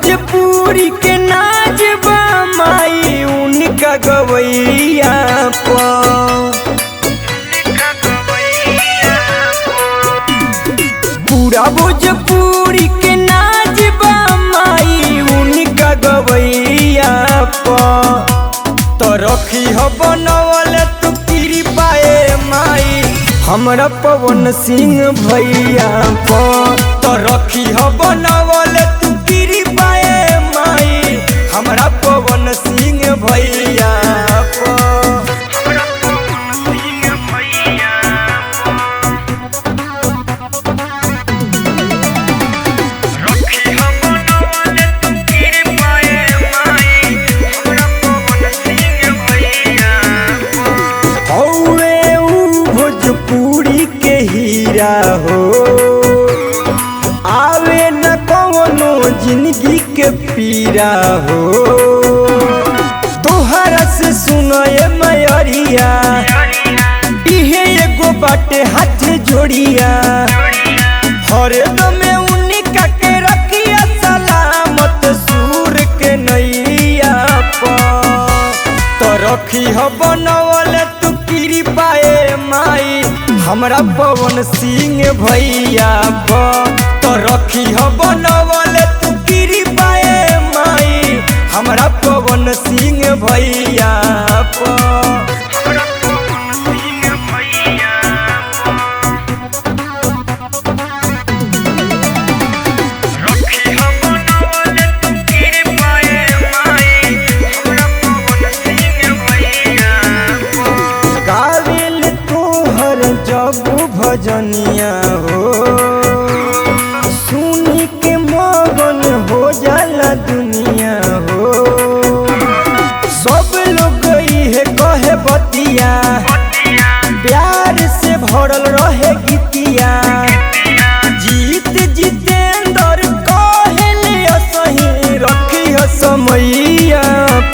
भोजपुरी के नाच बा माई उनका गवैया पूरा भोजपुरी के नाच बा माई उनका गवैया तो रखी हो बनवल तू कृपाए माई हमरा पवन सिंह भैया तो रखी हो बनवल तू कृपाए माई हमरा पवन सिंह भैया भोजपुरी के हीरा हो आवे न कवनो जिंदगी के पीरा हो तोहरा से सुनए मैरिया इहे एगो बाटे हाथ जोड़िया हरदम उनका के रखिया सलामत सूर के नैया तो रखी हो बनवल तू कृपाए माई हमरा पवन सिंह भैया तो रखी हो बनवल तू कृपाए माई हमरा पवन सिंह भैया जब भजनिया हो सुनी के मगन हो जाला दुनिया हो सब लोग है कहे बतिया प्यार से भरल रहे गीतिया जीत जितेंद्र कहले सही रखी हो समैया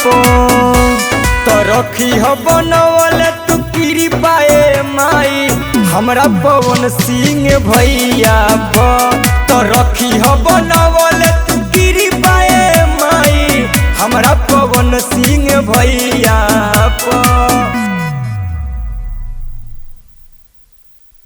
तो रखी हो बनवल तू कृपाए माई हमरा पवन सिंह भैया तो रखी हो बनवल तू कृपाए माई हमरा पवन सिंह भैया